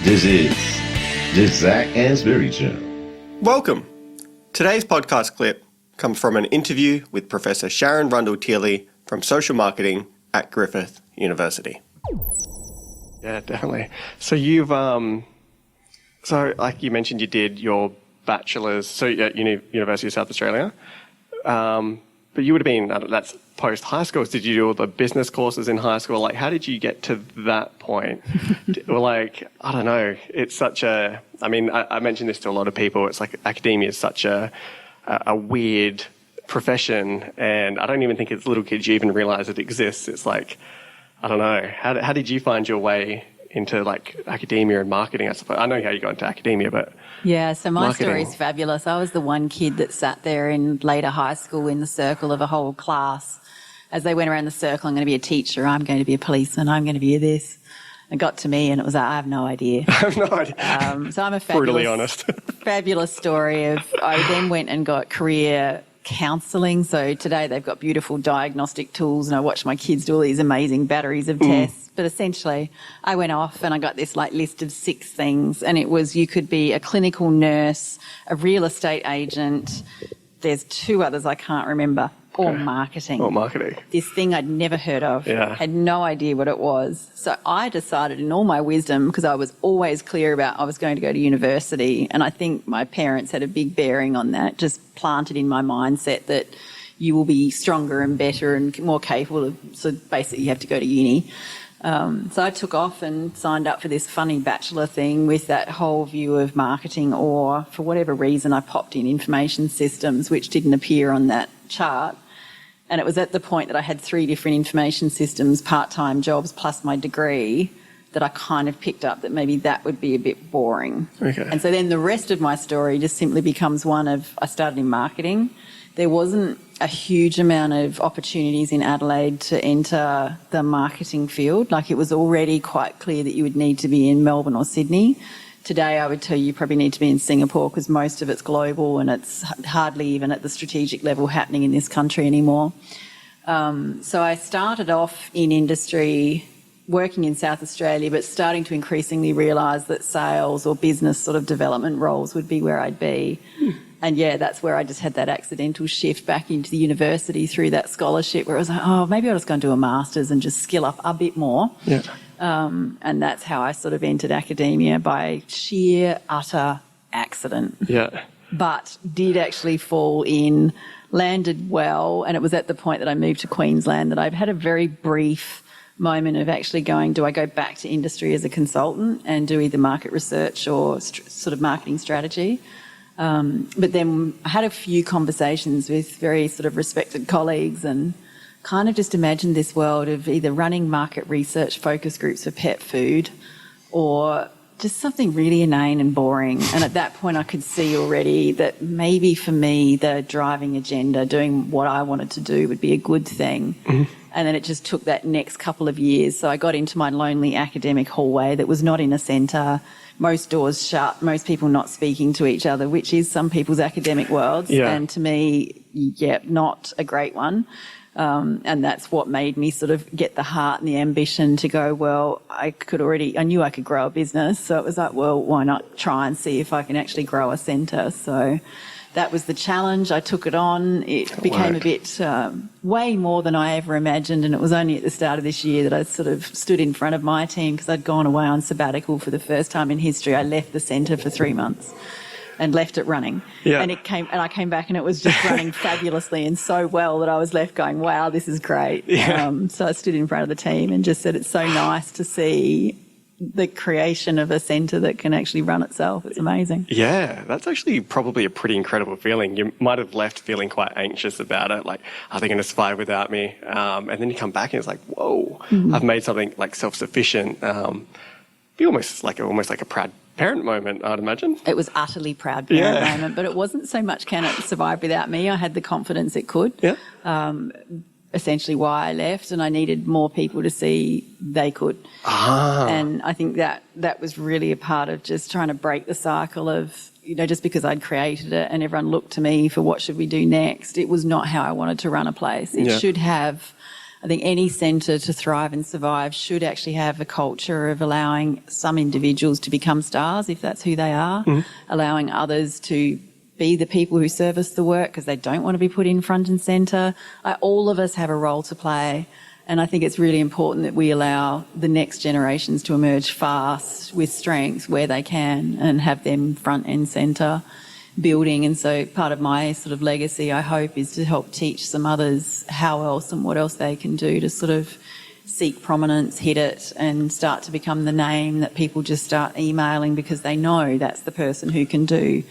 This is the Zach Ansbury Show. Welcome. Today's podcast clip comes from an interview with Professor Sharyn Rundle-Thiele from Social Marketing at Griffith University. Yeah, definitely. So you've, like you mentioned, you did your bachelor's at University of South Australia, but you would have been, that's post-high school. Did you do all the business courses in high school? Like, how did you get to that point? I don't know. It's such I mentioned this to a lot of people. It's like academia is such a weird profession, and I don't even think as little kids you even realise it exists. It's like, I don't know. How did you find your way into like academia and marketing? I suppose I know how you got into academia, but yeah. So my marketing. story's fabulous. I was the one kid that sat there in later high school in the circle of a whole class as they went around the circle. I'm going to be a teacher. I'm going to be a policeman. I'm going to be this. It got to me, and it was like, I have no idea. I have no idea. So I'm a brutally honest. fabulous story of. I then went and got career counselling. So today they've got beautiful diagnostic tools, and I watch my kids do all these amazing batteries of tests. But essentially, I went off and I got this list of 6 things, and it was you could be a clinical nurse, a real estate agent. There's 2 others I can't remember. Or marketing. Or marketing. This thing I'd never heard of. Yeah. Had no idea what it was. So I decided in all my wisdom, because I was always clear about I was going to go to university, and I think my parents had a big bearing on that, just planted in my mindset that you will be stronger and better and more capable of, so basically you have to go to uni. So I took off and signed up for this funny bachelor thing with that whole view of marketing, or for whatever reason I popped in information systems, which didn't appear on that chart. And it was at the point that I had 3 different information systems, part-time jobs plus my degree, that I kind of picked up that maybe that would be a bit boring. Okay. And so then the rest of my story just simply becomes one of, I started in marketing. There wasn't a huge amount of opportunities in Adelaide to enter the marketing field. Like, it was already quite clear that you would need to be in Melbourne or Sydney. Today I would tell you probably need to be in Singapore, because most of it's global and it's hardly even at the strategic level happening in this country anymore. So I started off in industry, working in South Australia, but starting to increasingly realise that sales or business sort of development roles would be where I'd be. And yeah, that's where I just had that accidental shift back into the university through that scholarship, where I was like, oh, maybe I'll just go and do a master's and just skill up a bit more. Yeah. And that's how I sort of entered academia, by sheer, utter accident. Yeah. But did actually fall in, landed well, and it was at the point that I moved to Queensland that I've had a very brief moment of actually going, do I go back to industry as a consultant and do either market research or sort of marketing strategy? But then I had a few conversations with very sort of respected colleagues, and kind of just imagined this world of either running market research focus groups for pet food, or just something really inane and boring. And at that point I could see already that maybe for me the driving agenda, doing what I wanted to do, would be a good thing. Mm-hmm. And then it just took that next couple of years. So I got into my lonely academic hallway that was not in a centre, most doors shut, most people not speaking to each other, which is some people's academic worlds. Yeah. And to me, not a great one. And that's what made me sort of get the heart and the ambition to go, well, I knew I could grow a business. So it was like, well, why not try and see if I can actually grow a centre? So that was the challenge. I took it on. It became a bit way more than I ever imagined. And it was only at the start of this year that I sort of stood in front of my team, because I'd gone away on sabbatical for the first time in history. I left the centre for 3 months and left it running. Yeah. And I came back and it was just running fabulously and so well that I was left going, wow, this is great. Yeah. So I stood in front of the team and just said, it's so nice to see the creation of a centre that can actually run itself. It's amazing. Yeah, that's actually probably a pretty incredible feeling. You might have left feeling quite anxious about it, like, are they going to survive without me? And then you come back and it's like, whoa, I've made something like self-sufficient. Be almost like a proud parent moment, I'd imagine. It was utterly proud parent moment, but it wasn't so much can it survive without me. I had the confidence it could. Yeah. Essentially why I left, and I needed more people to see they could. And I think that was really a part of just trying to break the cycle of, just because I'd created it and everyone looked to me for what should we do next, it was not how I wanted to run a place. It should have I think any centre to thrive and survive should actually have a culture of allowing some individuals to become stars, if that's who they are, allowing others to be the people who service the work because they don't want to be put in front and centre. All of us have a role to play, and I think it's really important that we allow the next generations to emerge fast with strengths where they can and have them front and centre building. And so part of my sort of legacy, I hope, is to help teach some others how else and what else they can do to sort of seek prominence, hit it, and start to become the name that people just start emailing because they know that's the person who can do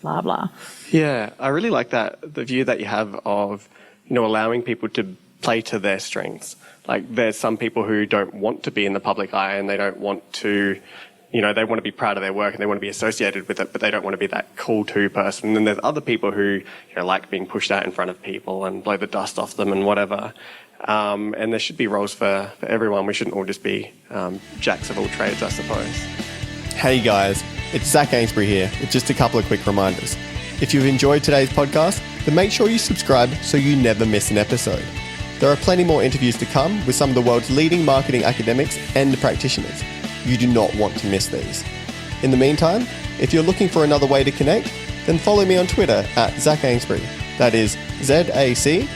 blah, blah. Yeah, I really like that, the view that you have of, allowing people to play to their strengths. Like, there's some people who don't want to be in the public eye and they don't want to, they want to be proud of their work and they want to be associated with it, but they don't want to be that cool to person. And then there's other people who, like being pushed out in front of people and blow the dust off them and whatever. And there should be roles for everyone. We shouldn't all just be jacks of all trades, I suppose. Hey guys, it's Zach Ainsbury here with just a couple of quick reminders. If you've enjoyed today's podcast, then make sure you subscribe so you never miss an episode. There are plenty more interviews to come with some of the world's leading marketing academics and practitioners. You do not want to miss these. In the meantime, if you're looking for another way to connect, then follow me on Twitter at Zach Ainsbury. That is ZACANESBURY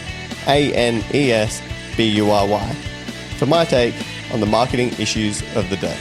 for my take on the marketing issues of the day.